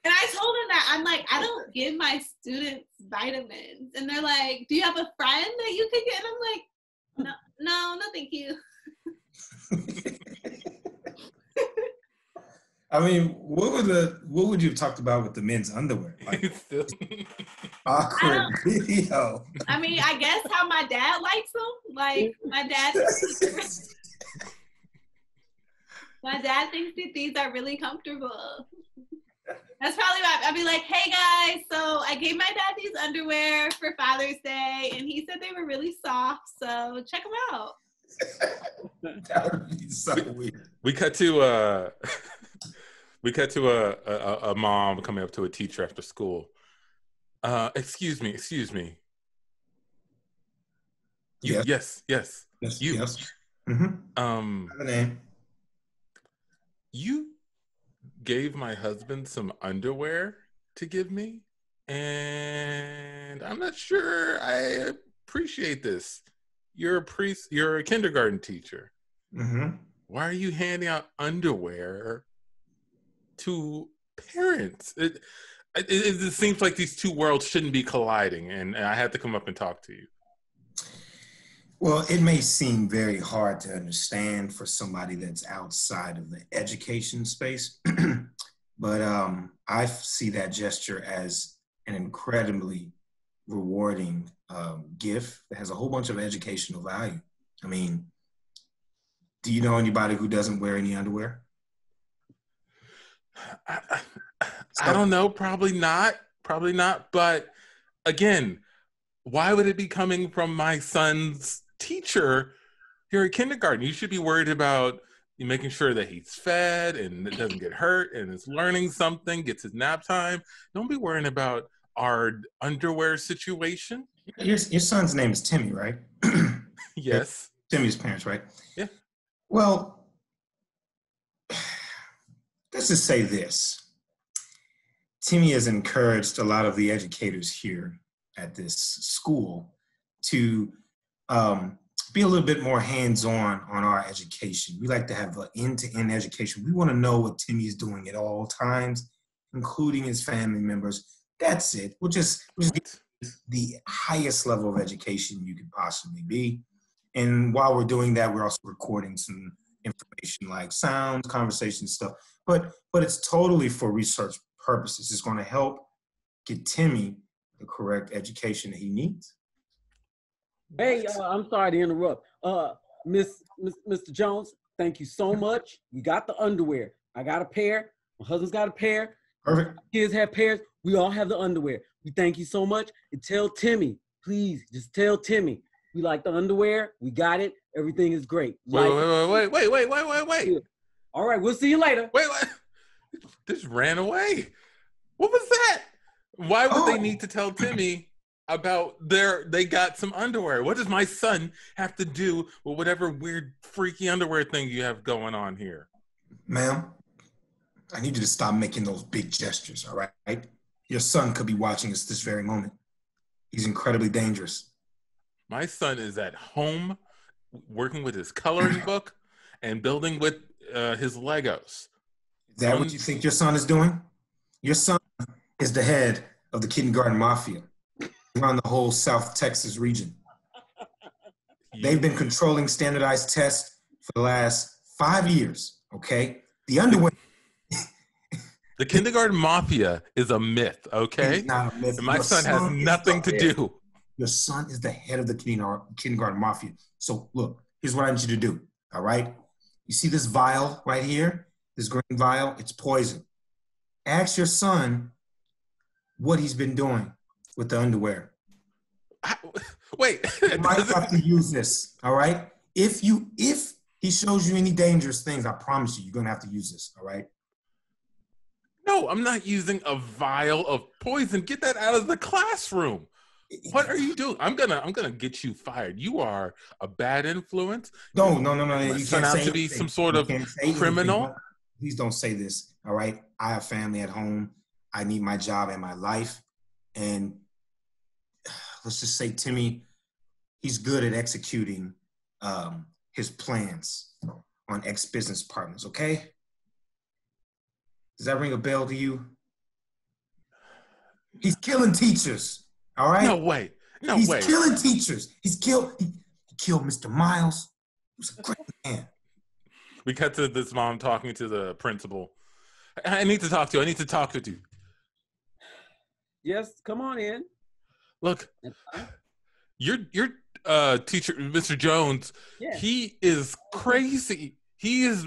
And I told them that, I'm like, I don't give my students vitamins. And they're like, do you have a friend that you could get? And I'm like, no, thank you. I mean, what would you have talked about with the men's underwear? Like, awkward video. I mean, I guess how my dad likes them. Like my dad thinks that these are really comfortable. That's probably why I'd be like, hey guys, so I gave my dad these underwear for Father's Day, and he said they were really soft, so check them out. That would be so weird. We cut to a mom coming up to a teacher after school. Excuse me. You, yes. You. Yes. Mm-hmm. You gave my husband some underwear to give me, and I'm not sure I appreciate this. You're a kindergarten teacher. Mm-hmm. Why are you handing out underwear to parents? It seems like these two worlds shouldn't be colliding, and I had to come up and talk to you. Well, it may seem very hard to understand for somebody that's outside of the education space, but I see that gesture as an incredibly rewarding gift that has a whole bunch of educational value. I mean, Do you know anybody who doesn't wear any underwear? I don't know. Probably not. Probably not. But again, why would it be coming from my son's teacher here at kindergarten? You should be worried about making sure that he's fed and doesn't get hurt and is learning something, gets his nap time. Don't be worrying about our underwear situation. Your son's name is Timmy, right? Yes. Timmy's parents, right? Yeah. Well, let's just say this. Timmy has encouraged a lot of the educators here at this school to be a little bit more hands-on on our education. We like to have an end-to-end education. We want to know what Timmy is doing at all times, including his family members. That's it. We'll just get the highest level of education you could possibly be. And while we're doing that, we're also recording some information like sounds, conversation stuff. But it's totally for research purposes. It's going to help get Timmy the correct education that he needs. Hey, I'm sorry to interrupt. Mr. Jones, thank you so much. We got the underwear. I got a pair. My husband's got a pair. Perfect. Kids have pairs. We all have the underwear. We thank you so much. And tell Timmy, please, just tell Timmy, we like the underwear. We got it. Everything is great. Wait. All right, we'll see you later. Wait. Just ran away. What was that? Why would they need to tell Timmy about they got some underwear? What does my son have to do with whatever weird, freaky underwear thing you have going on here? Ma'am, I need you to stop making those big gestures, all right? Your son could be watching us this very moment. He's incredibly dangerous. My son is at home working with his coloring book and building with his Legos. Is that what you think your son is doing? Your son is the head of the kindergarten mafia around the whole South Texas region. They've been controlling standardized tests for the last 5 years, okay? The underwear. The kindergarten mafia is a myth, okay? It's not a myth. And my son has nothing to do. Your son is the head of the kindergarten mafia. So look, here's what I need you to do, all right? You see this vial right here? This green vial? It's poison. Ask your son what he's been doing with the underwear. Wait. You might have to use this, all right? If he shows you any dangerous things, I promise you, you're gonna have to use this, all right? No, I'm not using a vial of poison. Get that out of the classroom. What are you doing? I'm gonna get you fired. You are a bad influence. No. You turn out to be some sort of criminal. Please don't say this, all right? I have family at home. I need my job and my life. And let's just say Timmy, he's good at executing his plans on ex-business partners, okay? Does that ring a bell to you? He's killing teachers, all right? No way. He's killing teachers. He killed Mr. Miles. He was a great man. We cut to this mom talking to the principal. I need to talk to you. I need to talk with you. Yes, come on in. Look, your teacher, Mr. Jones, Yeah. He is crazy. He is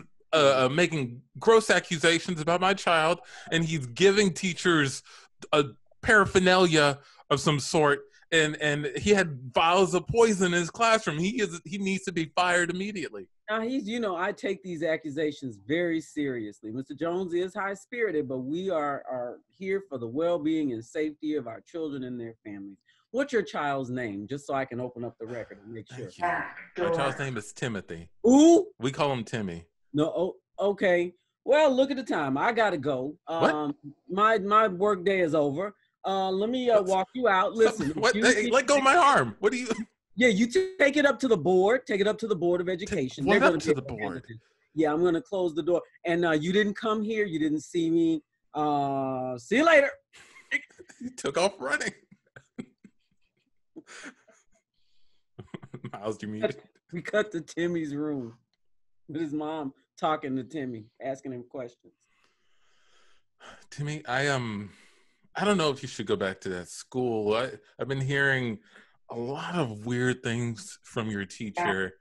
making gross accusations about my child, and he's giving teachers a paraphernalia of some sort. And he had vials of poison in his classroom. He needs to be fired immediately. Now I take these accusations very seriously. Mr. Jones is high-spirited, but we are here for the well-being and safety of our children and their families. What's your child's name, just so I can open up the record and make sure? My child's name is Timothy. Ooh. We call him Timmy. No, okay. Well, look at the time. I gotta go. What? My work day is over. Let me walk you out. Listen. What? Let go of my arm. What do you? Yeah, you take it up to the board. Take it up to the Board of Education. What up to the board? Yeah, I'm going to close the door. And you didn't come here. You didn't see me. See you later. He took off running. Miles, you mean? We cut to Timmy's room with his mom talking to Timmy, asking him questions. Timmy, I don't know if you should go back to that school. I've been hearing a lot of weird things from your teacher,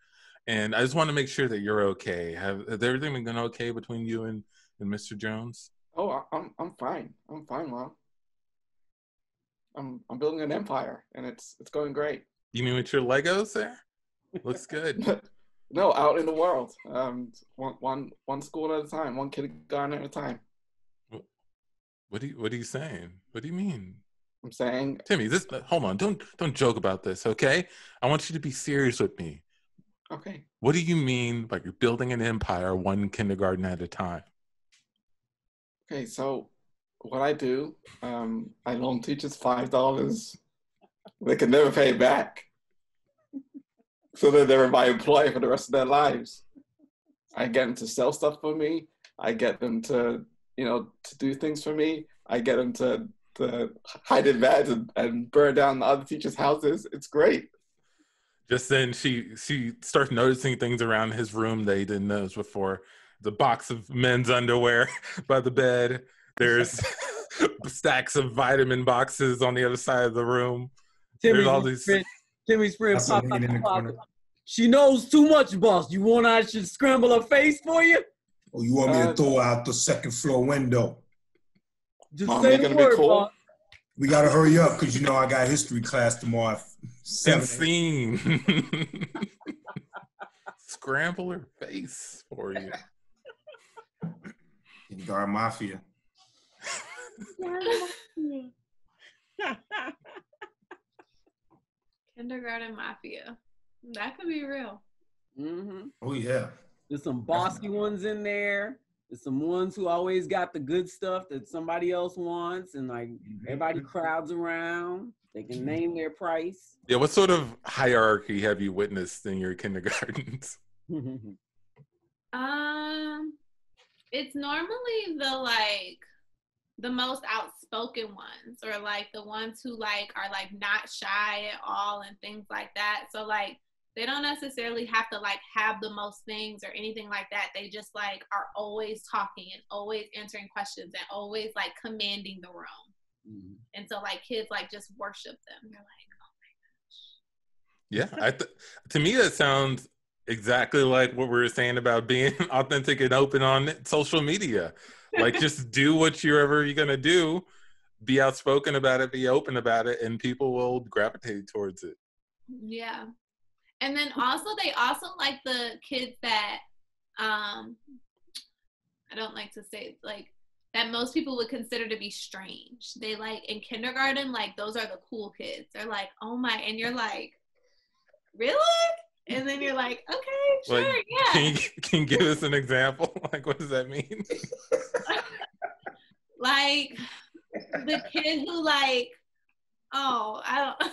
And I just want to make sure that you're okay. Has everything been going okay between you and Mr. Jones? Oh, I'm fine. I'm fine, Mom. I'm building an empire, and it's going great. You mean with your Legos there? Looks good. No, out in the world. One school at a time, one kindergarten at a time. What are you saying? What do you mean? I'm saying, Timmy, hold on. Don't joke about this, okay? I want you to be serious with me. okay. What do you mean by you're building an empire one kindergarten at a time? Okay, so what I do, I loan teachers $5. They can never pay it back. So they're never my employee for the rest of their lives. I get them to sell stuff for me. I get them to, to do things for me. I get them to hide in beds and burn down the other teachers' houses. It's great. Just then she starts noticing things around his room that he didn't notice before. The box of men's underwear by the bed. There's stacks of vitamin boxes on the other side of the room. There's all these. Timmy's friend That's popped something in the corner. She knows too much, boss. You want I should scramble her face for you? Oh, you want me to throw out the second floor window? Just Mom, say you're the gonna be word, cool? boss. We gotta hurry up because I got history class tomorrow at 7. And scene. Scramble her face for you. Kindergarten Mafia. Kindergarten Mafia. That could be real. Mm-hmm. Oh yeah. There's some bossy ones in there. There's some ones who always got the good stuff that somebody else wants, and like everybody crowds around. They can name their price. Yeah, what sort of hierarchy have you witnessed in your kindergartens? It's normally the most outspoken ones, or like the ones who like are like not shy at all and things like that. So like they don't necessarily have to like have the most things or anything like that. They just like are always talking and always answering questions and always like commanding the room. Mm-hmm. And so like kids like just worship them. They're like, oh my gosh. Yeah, to me that sounds exactly like what we were saying about being authentic and open on social media. Like just do whatever you're gonna do, be outspoken about it, be open about it, and people will gravitate towards it. Yeah. And then also they also like the kids that I don't like to say like that most people would consider to be strange. They like in kindergarten, like those are the cool kids. They're like, oh my, and you're like, really? And then you're like, okay, sure, like, yeah. Can you give us an example? Like, what does that mean? Like the kid who like, I don't.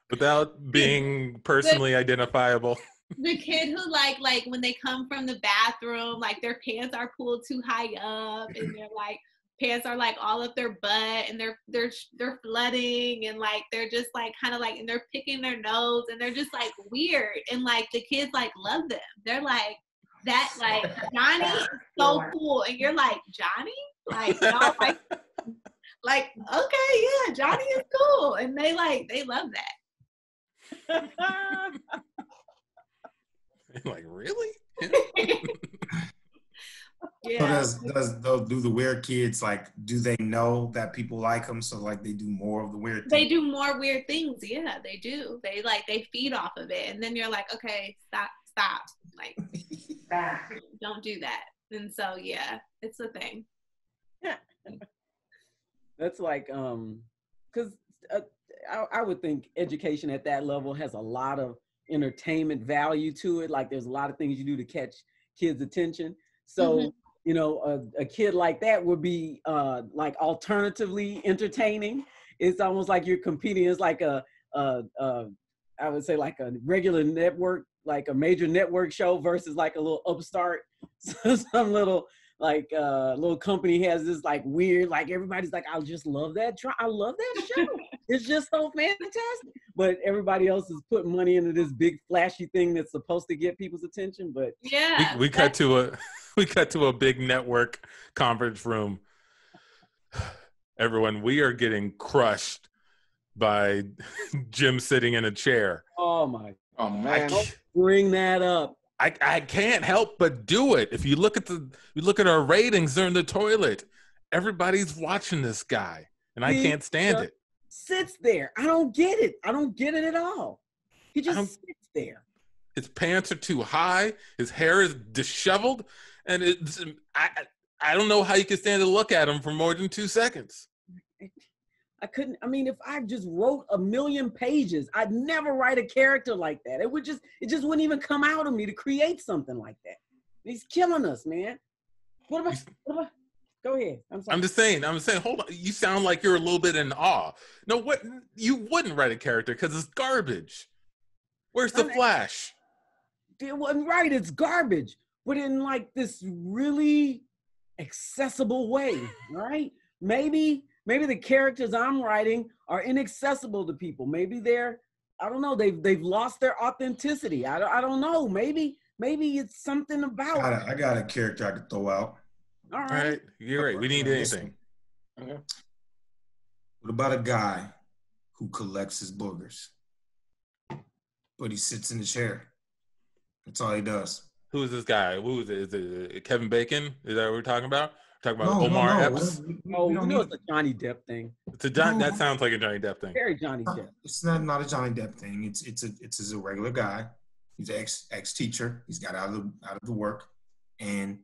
Without being personally identifiable. The kid who like when they come from the bathroom, like their pants are pulled too high up, and their like pants are like all up their butt, and they're flooding, and like they're just like kind of like, and they're picking their nose, and they're just like weird, and like the kids like love them. They're like that, like Johnny is so cool, and you're like Johnny, like no, like okay, yeah, Johnny is cool, and they love that. Like really? Yeah. So do the weird kids like? Do they know that people like them? So like they do more of the weird things? They do more weird things. Yeah, they do. They feed off of it, and then you're like, okay, stop, like don't do that. And so yeah, it's a thing. That's like because I would think education at that level has a lot of entertainment value to it. Like there's a lot of things you do to catch kids' attention. So, a kid like that would be like alternatively entertaining. It's almost like you're competing. It's like I would say like a regular network, like a major network show versus like a little upstart, some little like little company has this like weird, like everybody's like, I just love that. I love that show. It's just so fantastic. But everybody else is putting money into this big flashy thing that's supposed to get people's attention. But yeah, we cut to a big network conference room. Everyone, we are getting crushed by Jim sitting in a chair. Oh my Oh man. Bring that up. I can't help but do it. If you look at our ratings, they're in the toilet. Everybody's watching this guy, and I can't stand it. Sits there. I don't get it. I don't get it at all. He just sits there. His pants are too high. His hair is disheveled, and I don't know how you can stand to look at him for more than 2 seconds. I couldn't. I mean, if I just wrote 1,000,000 pages, I'd never write a character like that. It just wouldn't even come out of me to create something like that. He's killing us, man. What about? Go ahead. I'm sorry. I'm just saying, hold on. You sound like you're a little bit in awe. No, what? You wouldn't write a character because it's garbage. Where's the Flash? It wasn't right. It's garbage, but in like this really accessible way, right? Maybe the characters I'm writing are inaccessible to people. Maybe I don't know. They've lost their authenticity. I don't know. Maybe it's something about. I got a character I could throw out. All All right, you're right. We need anything. Okay. What about a guy who collects his boogers, but he sits in the chair? That's all he does. Who is this guy? Who is it? Is it Kevin Bacon? Is that what we're talking about? We're talking about Omar Epps? It's a Johnny Depp thing. That sounds like a Johnny Depp thing. Very Johnny Depp. It's not a Johnny Depp thing. It's a regular guy. He's an ex teacher. He's got out of the work, and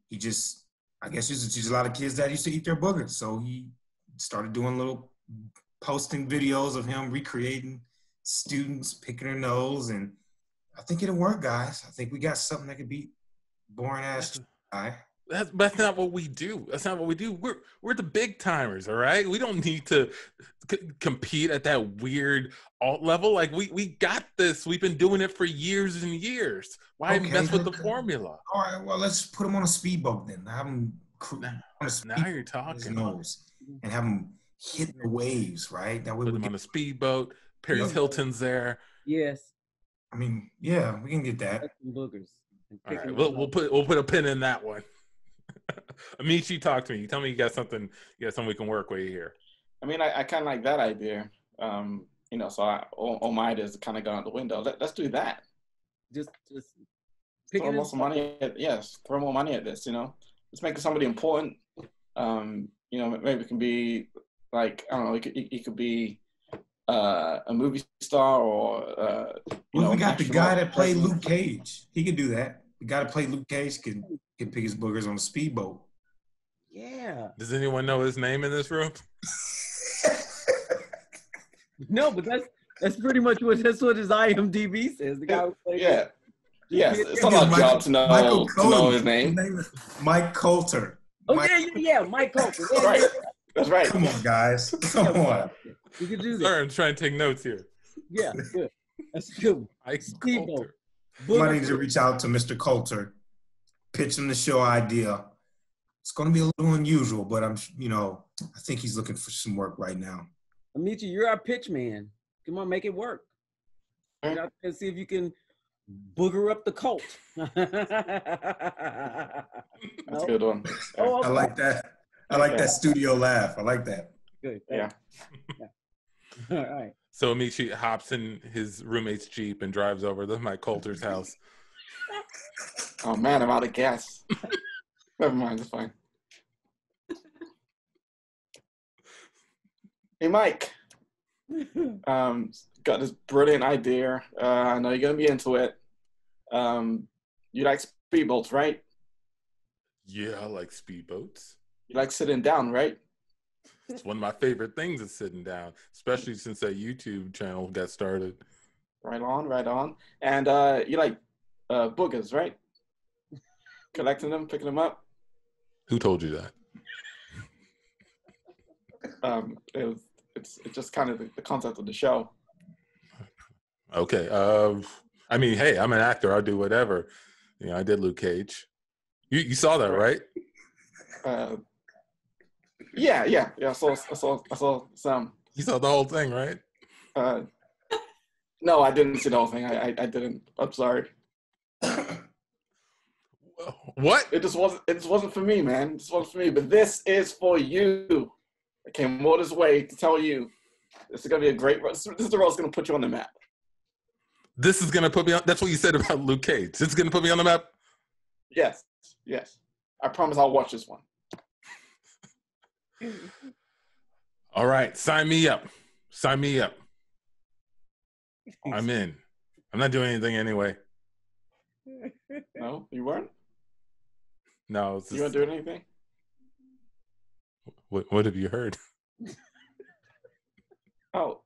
he just, I guess, used to teach a lot of kids that used to eat their boogers. So he started doing little posting videos of him recreating students picking their nose, and I think it'll work, guys. I think we got something that could beat boring ass guy. That's not what we do. That's not what we do. We're the big timers, all right? We don't need to compete at that weird alt level. Like we got this. We've been doing it for years and years. Why mess with the formula? All right, well, let's put him on a speedboat then. Have him now you're talking. Nose, and have him hit the waves, right? That way put him on a speedboat. Paris Hilton's there. Yes. I mean, yeah, we can get that. Boogers. All right, we'll put a pin in that one. Amici, talk to me. Tell me you got something we can work with here. I mean, I kind of like that idea. So Omaida is kind of gone out the window. Let's do that. Just throw more money throw more money at this. Let's make somebody important. Maybe it can be like, I don't know. It could be a movie star or we got the guy that played Luke Cage. He could do that. The guy that played Luke Cage can pick his boogers on a speedboat. Yeah. Does anyone know his name in this room? No, but that's pretty much what his IMDb says. The guy who played Yes, it's not our job to know his name. His name is Mike Coulter. Mike Coulter. That's right. That's right. Come on, guys. Come on. We can do that. Sorry, I'm trying to take notes here. Yeah, good. That's good. Mike Coulter. I need to reach out to Mr. Coulter, pitch him the show idea. It's going to be a little unusual, but I think he's looking for some work right now. Amici, you're our pitch man. Come on, make it work. Right. Let's see if you can booger up the cult. That's a good one. Oh, I like that. I like that studio laugh. I like that. Good. Yeah. All right. So Amici hops in his roommate's Jeep and drives over to Mike Coulter's house. Oh man, I'm out of gas. Never mind, it's fine. Hey Mike, got this brilliant idea. I know you're gonna be into it. You like speedboats, right? Yeah, I like speedboats. You like sitting down, right? It's one of my favorite things is sitting down, especially since that YouTube channel got started. Right on. And you like boogers, right? Collecting them, picking them up. Who told you that? It's just kind of the concept of the show. Okay. I mean, hey, I'm an actor. I'll do whatever. I did Luke Cage. You saw that, right? Yeah. I saw some. You saw the whole thing, right? No, I didn't see the whole thing. I didn't. I'm sorry. What? It just wasn't for me, man. It just wasn't for me. But this is for you. I came all this way to tell you this is gonna be a great. This is the role that's gonna put you on the map. This is gonna put me on. That's what you said about Luke Cage. This is gonna put me on the map. Yes. I promise I'll watch this one. All right, sign me up. Sign me up. I'm in. I'm not doing anything anyway. No, you weren't? No. It's You weren't doing anything? What have you heard? Oh,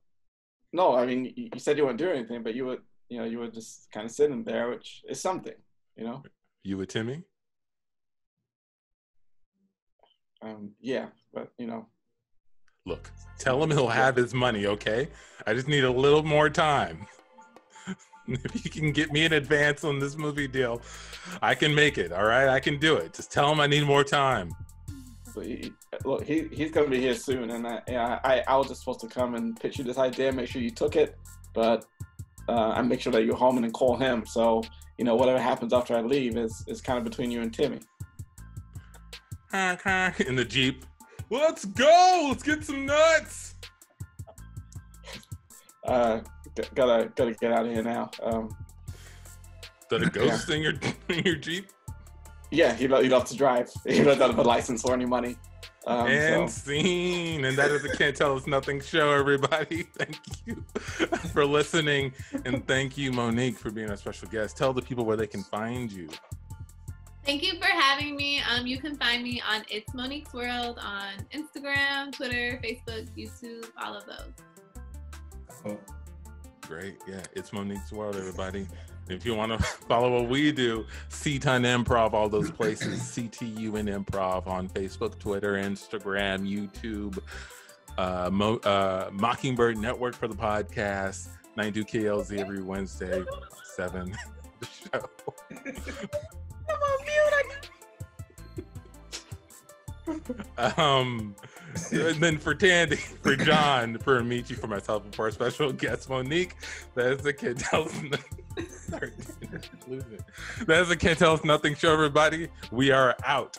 no, I mean, you said you weren't doing anything, but you were just kind of sitting there, which is something, you know? You with Timmy? Yeah, but, you know. Look, tell him he'll have his money, okay? I just need a little more time. If you can get me in advance on this movie deal, I can make it, all right? I can do it. Just tell him I need more time. So he's going to be here soon, and I was just supposed to come and pitch you this idea, make sure you took it, but I make sure that you're home and then call him. So, you know, whatever happens after I leave is kind of between you and Timmy. In the Jeep. Let's go! Let's get some nuts! Gotta get out of here now. Is that a ghost in your Jeep? Yeah, he loves to drive. He doesn't have a license or any money. Scene. And that is a Can't Tell Us Nothing show, everybody. Thank you for listening. And thank you, Monique, for being our special guest. Tell the people where they can find you. Thank you for having me. You can find me on ItsMoniquesWorld on Instagram, Twitter, Facebook, YouTube, all of those. Oh. Great. Yeah, It's Monique's World, everybody. If you want to follow what we do, CTUNImprov, all those places, CTUNImprov on Facebook, Twitter, Instagram, YouTube, Mockingbird Network for the podcast, 92 KLZ every Wednesday, 7. The show. And then for Tandy, for John, for Amici, for myself, and for our special guest Monique, that is the Can't Tell Us Nothing. That is the Can't Tell Us Nothing show, everybody. We are out.